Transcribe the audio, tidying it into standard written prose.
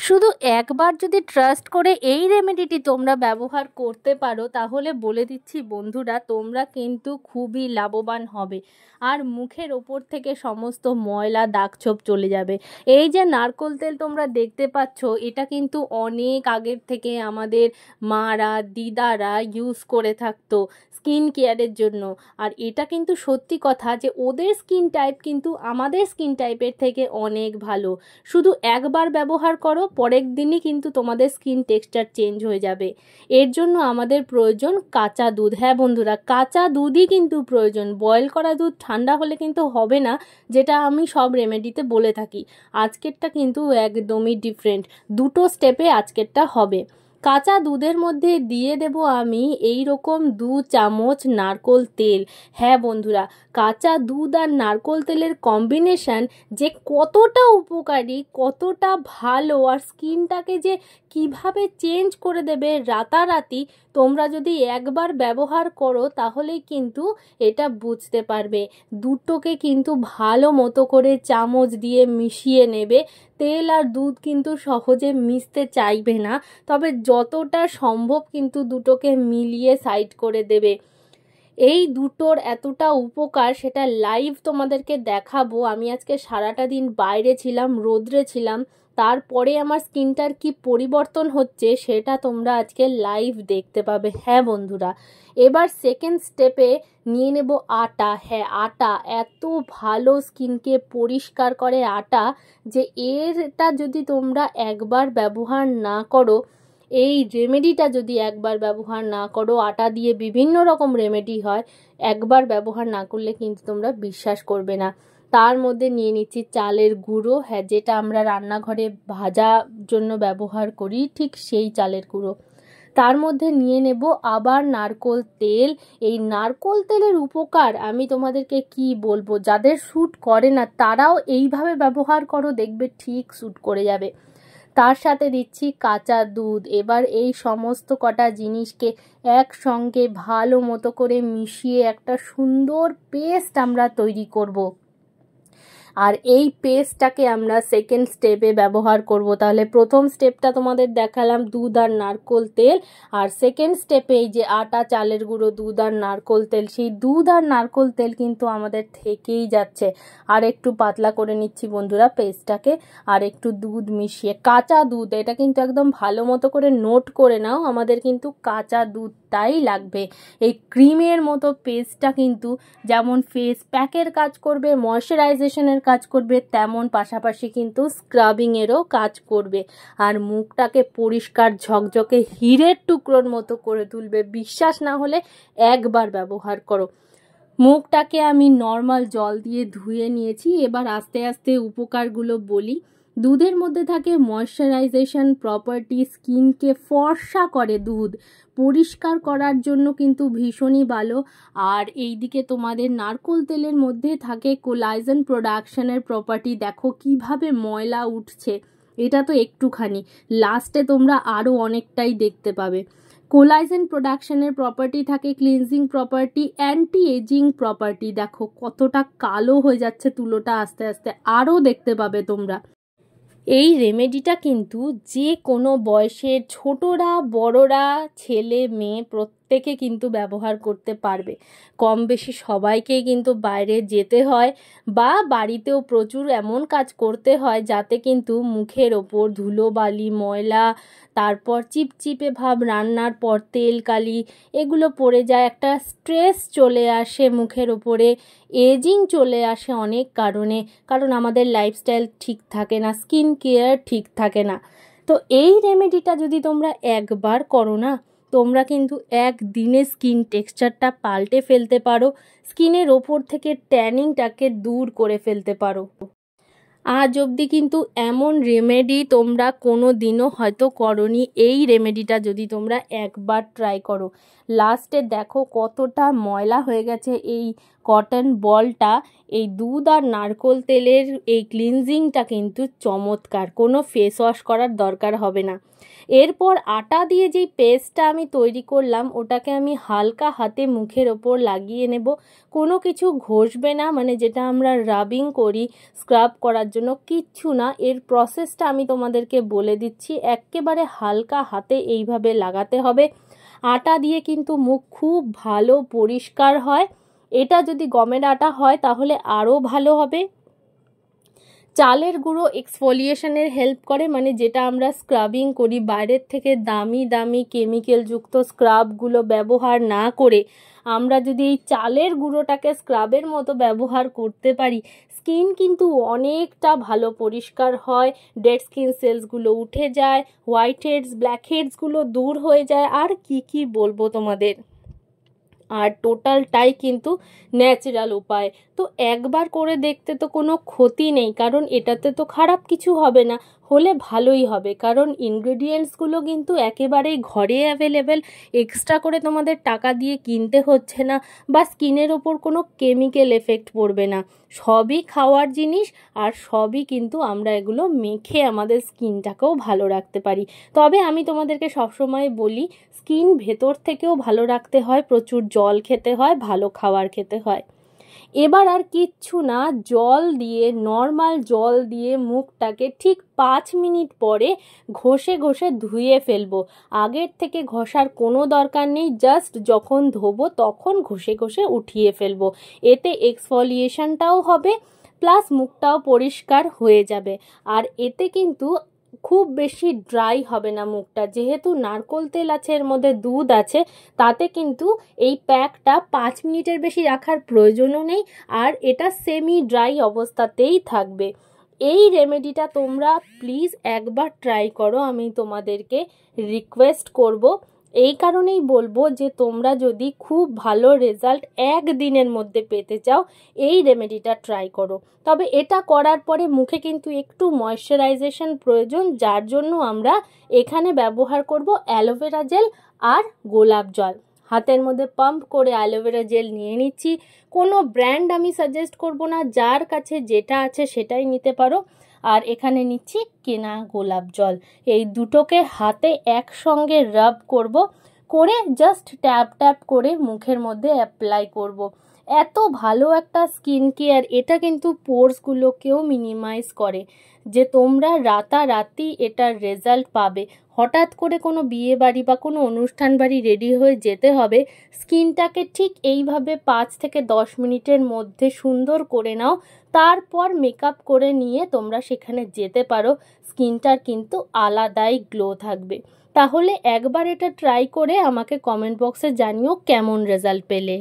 শুধু একবার যদি ট্রাস্ট করে এই রেমেডিটি তোমরা ব্যবহার করতে পারো তাহলে বলে দিচ্ছি বন্ধুরা, তোমরা কিন্তু খুবই লাভবান হবে আর মুখের ওপর থেকে সমস্ত ময়লা দাগছোপ চলে যাবে। এই যে নারকোল তেল তোমরা দেখতে পাচ্ছ, এটা কিন্তু অনেক আগের থেকে আমাদের মারা দিদারা ইউজ করে থাকতো স্কিন কেয়ারের জন্য। আর এটা কিন্তু সত্যি কথা যে ওদের স্কিন টাইপ কিন্তু আমাদের স্কিন টাইপের থেকে অনেক ভালো। শুধু একবার ব্যবহার করো, পরের দিনই কিন্তু তোমাদের স্কিন টেক্সচার চেঞ্জ হয়ে যাবে। এর জন্য আমাদের প্রয়োজন কাঁচা দুধ। হ্যাঁ বন্ধুরা, কাঁচা দুধই কিন্তু প্রয়োজন। বয়েল করা দুধ ঠান্ডা হলে কিন্তু হবে না, যেটা আমি সব রেমেডিতে বলে থাকি। আজকেরটা কিন্তু একদমই ডিফারেন্ট, দুটো স্টেপে আজকেরটা হবে। কাঁচা দুধের মধ্যে দিয়ে দেব আমি এই রকম 2 চামচ নারকোল তেল। হ্যাঁ বন্ধুরা, কাঁচা দুধ আর নারকোল তেলের কম্বিনেশন যে কতটা উপকারী, কতটা ভালো, আর স্কিনটাকে যে কিভাবে চেঞ্জ করে দেবে রাতারাতি, তোমরা যদি একবার ব্যবহার করো তাহলেই কিন্তু এটা বুঝতে পারবে। দুটোকে কিন্তু ভালো মতো করে চামচ দিয়ে মিশিয়ে নেবে। তেল আর দুধ কিন্তু সহজে মিশতে চাইবে না, তবে যতটা সম্ভব কিন্তু দুটোকে মিলিয়ে সাইড করে দেবে। এই দুটোর এতটা উপকার সেটা লাইভ তোমাদেরকে দেখাবো। আমি আজকে সারাটা দিন বাইরে ছিলাম, রোদ্রে ছিলাম, তারপরে আমার স্কিনটার কি পরিবর্তন হচ্ছে সেটা তোমরা আজকে লাইভ দেখতে পাবে। হ্যাঁ বন্ধুরা, এবার সেকেন্ড স্টেপে নিয়ে নেব আটা। হ্যাঁ, আটা এত ভালো স্কিনকে পরিষ্কার করে আটা, যে এটা যদি তোমরা একবার ব্যবহার না করো, এই রেমেডিটা যদি একবার ব্যবহার না করো, আটা দিয়ে বিভিন্ন রকম রেমেডি হয়, একবার ব্যবহার না করলে কিন্তু তোমরা বিশ্বাস করবে না। তার মধ্যে নিয়ে নিচ্ছি চালের গুঁড়ো। হ্যাঁ, যেটা আমরা রান্নাঘরে ভাজার জন্য ব্যবহার করি, ঠিক সেই চালের গুঁড়ো। তার মধ্যে নিয়ে নেব আবার নারকোল তেল। এই নারকোল তেলের উপকার আমি তোমাদেরকে কি বলবো, যাদের শ্যুট করে না তারাও এইভাবে ব্যবহার করো, দেখবে ঠিক শ্যুট করে যাবে। তার সাথে দিচ্ছি কাঁচা দুধ। এবার এই সমস্ত কটা জিনিসকে একসঙ্গে ভালো মতো করে মিশিয়ে একটা সুন্দর পেস্ট আমরা তৈরি করব। আর এই পেস্টটাকে আমরা সেকেন্ড স্টেপে ব্যবহার করব। তাহলে প্রথম স্টেপটা তোমাদের দেখালাম দুধ আর নারকোল তেল, আর সেকেন্ড স্টেপে এই যে আটা, চালের গুঁড়ো, দুধ আর নারকোল তেল, সেই দুধ আর নারকোল তেল কিন্তু আমাদের থেকেই যাচ্ছে। আর একটু পাতলা করে নিচ্ছি বন্ধুরা পেস্টটাকে, আর একটু দুধ মিশিয়ে, কাঁচা দুধ, এটা কিন্তু একদম ভালো মতো করে নোট করে নাও, আমাদের কিন্তু কাঁচা দুধটাই লাগবে। এই ক্রিমের মতো পেস্টটা কিন্তু যেমন ফেস প্যাকের কাজ করবে, ময়শ্চারাইজেশনের কাজ করবে, তেমন পাশাপাশি কিন্তু স্ক্রাবিংয়েরও কাজ করবে, আর মুখটাকে পরিষ্কার ঝকঝকে হীরের টুকরোর মতো করে তুলবে। বিশ্বাস না হলে একবার ব্যবহার করো। মুখটাকে আমি নর্মাল জল দিয়ে ধুয়ে নিয়েছি। এবার আস্তে আস্তে উপকারগুলো বলি। দুধের মধ্যে থাকে ময়শ্চারাইজেশন প্রপার্টি, স্কিনকে ফর্সা করে দুধ, পরিষ্কার করার জন্য কিন্তু ভীষণই ভালো। আর এইদিকে তোমাদের নারকোল তেলের মধ্যে থাকে কোলাজেন প্রোডাকশনের প্রপার্টি। দেখো কিভাবে ময়লা উঠছে, এটা তো একটুখানি, লাস্টে তোমরা আরও অনেকটাই দেখতে পাবে। কোলাজেন প্রোডাকশনের প্রপার্টি থাকে, cleansing property, anti aging property. দেখো কতটা কালো হয়ে যাচ্ছে তুলোটা আস্তে আস্তে, আরও দেখতে পাবে তোমরা। এই রেমেডিটা কিন্তু যে কোনো বয়সের ছোটরা, বড়রা, ছেলে মেয়ে প্রত্যেকে কিন্তু ব্যবহার করতে পারবে। কম বেশি সবাইকেই কিন্তু বাইরে যেতে হয় বা বাড়িতেও প্রচুর এমন কাজ করতে হয় যাতে কিন্তু মুখের ওপর ধুলোবালি, ময়লা, তারপর চিপচিপে ভাব, রান্নার পর তেল কালি, এগুলো পড়ে যায়, একটা স্ট্রেস চলে আসে মুখের ওপরে, এজিং চলে আসে অনেক কারণে, কারণ আমাদের লাইফস্টাইল ঠিক থাকে না, স্কিন কেয়ার ঠিক থাকে না। তো এই রেমেডিটা যদি তোমরা একবার করো না, তোমরা কিন্তু একদিনে স্কিন টেক্সচারটা পাল্টে ফেলতে পারো, স্কিনের ওপর থেকে ট্যানিংটাকে দূর করে ফেলতে পারো। আজ অবধি কিন্তু এমন রেমেডি তোমরা কোনো দিনও হয়তো করনি। এই রেমেডিটা যদি তোমরা একবার ট্রাই করো, লাস্টে দেখো কতটা ময়লা হয়ে গেছে এই কটন বলটা, এই দুধ আর নারকোল তেলের এই ক্লিনজিংটা কিন্তু চমৎকার, কোনো ফেস ওয়াশ করার দরকার হবে না। এরপর আটা দিয়ে যেই পেস্টটা আমি তৈরি করলাম ওটাকে আমি হালকা হাতে মুখের ওপর লাগিয়ে নেব। কোনো কিছু ঘষবে না, মানে যেটা আমরা রাবিং করি স্ক্রাব করার জন্য, কিচ্ছু না। এর প্রসেসটা আমি তোমাদেরকে বলে দিচ্ছি, একেবারে হালকা হাতে এইভাবে লাগাতে হবে। আটা দিয়ে কিন্তু মুখ খুব ভালো পরিষ্কার হয়। এটা যদি গমের আটা হয় তাহলে আরও ভালো হবে। চালের গুঁড়ো এক্সফোলিয়েশনের হেল্প করে, মানে যেটা আমরা স্ক্রাবিং করি বাইরের থেকে দামি দামি কেমিক্যালযুক্ত স্ক্রাবগুলো ব্যবহার না করে আমরা যদি এই চালের গুঁড়োটাকে স্ক্রাবের মতো ব্যবহার করতে পারি, স্কিন কিন্তু অনেকটা ভালো পরিষ্কার হয়, ডেড স্কিন সেলসগুলো উঠে যায়, হোয়াইট হেডস ব্ল্যাক হেডসগুলো দূর হয়ে যায়, আর কি বলবো তোমাদের। আর টোটালটাই কিন্তু ন্যাচারাল উপায়। তো একবার করে দেখতে তো কোনো ক্ষতি নেই, কারণ এটাতে তো খারাপ কিছু হবে না, হলে ভালোই হবে, কারণ ইনগ্রেডিয়েন্টসগুলো কিন্তু একেবারেই ঘরে অ্যাভেলেবেল, এক্সট্রা করে তোমাদের টাকা দিয়ে কিনতে হচ্ছে না, বা স্কিনের ওপর কোনো কেমিক্যাল এফেক্ট পড়বে না। সবই খাওয়ার জিনিস, আর সবই কিন্তু আমরা এগুলো মেখে আমাদের স্কিনটাকেও ভালো রাখতে পারি। তবে আমি তোমাদেরকে সবসময় বলি, স্কিন ভেতর থেকেও ভালো রাখতে হয়, প্রচুর জল খেতে হয়, ভালো খাবার খেতে হয়। এবার আর কিচ্ছু না, জল দিয়ে, নর্মাল জল দিয়ে মুখটাকে ঠিক 5 মিনিট পরে ঘষে ঘষে ধুয়ে ফেলবো। আগের থেকে ঘষার কোনো দরকার নেই, জাস্ট যখন ধোবো তখন ঘষে ঘষে উঠিয়ে ফেলবো। এতে এক্সফোলিয়েশনটাও হবে, প্লাস মুখটাও পরিষ্কার হয়ে যাবে। আর এতে কিন্তু খুব বেশি ড্রাই হবে না মুখটা, যেহেতু নারকোল তেল আছে, এর মধ্যে দুধ আছে, তাতে কিন্তু এই প্যাকটা 5 মিনিটের বেশি রাখার প্রয়োজনও নেই, আর এটা সেমি ড্রাই অবস্থাতেই থাকবে। এই রেমেডিটা তোমরা প্লিজ একবার ট্রাই করো, আমি তোমাদেরকে রিকোয়েস্ট করব। এই কারণেই বলবো যে তোমরা যদি খুব ভালো রেজাল্ট একদিনের মধ্যে পেতে চাও, এই রেমেডিটা ট্রাই করো। তবে এটা করার পরে মুখে কিন্তু একটু ময়শ্চারাইজেশন প্রয়োজন, যার জন্য আমরা এখানে ব্যবহার করব অ্যালোভেরা জেল আর গোলাপ জল। হাতের মধ্যে পাম্প করে অ্যালোভেরা জেল নিয়ে নিচ্ছি। কোনো ব্র্যান্ড আমি সাজেস্ট করব না, যার কাছে যেটা আছে সেটাই নিতে পারো। আর এখানে নিচ্ছি কেনা গোলাপ জল। এই দুটোকে হাতে একসঙ্গে রাব করব, করে জাস্ট ট্যাপ ট্যাপ করে মুখের মধ্যে অ্যাপ্লাই করব। এত ভালো একটা স্কিন কেয়ার, এটা কিন্তু পোরসগুলোকেও মিনিমাইজ করে, যে তোমরা রাতারাতি এটার রেজাল্ট পাবে। হঠাৎ করে কোনো বিয়ে বাড়ি বা কোনো অনুষ্ঠান বাড়ি রেডি হয়ে যেতে হবে, স্কিনটাকে ঠিক এইভাবে 5 থেকে 10 মিনিটের মধ্যে সুন্দর করে নাও, তারপর মেকআপ করে নিয়ে তোমরা সেখানে যেতে পারো, স্কিনটার কিন্তু আলাদাই গ্লো থাকবে। তাহলে একবার এটা ট্রাই করে আমাকে কমেন্ট বক্সে জানিও কেমন রেজাল্ট পেলে।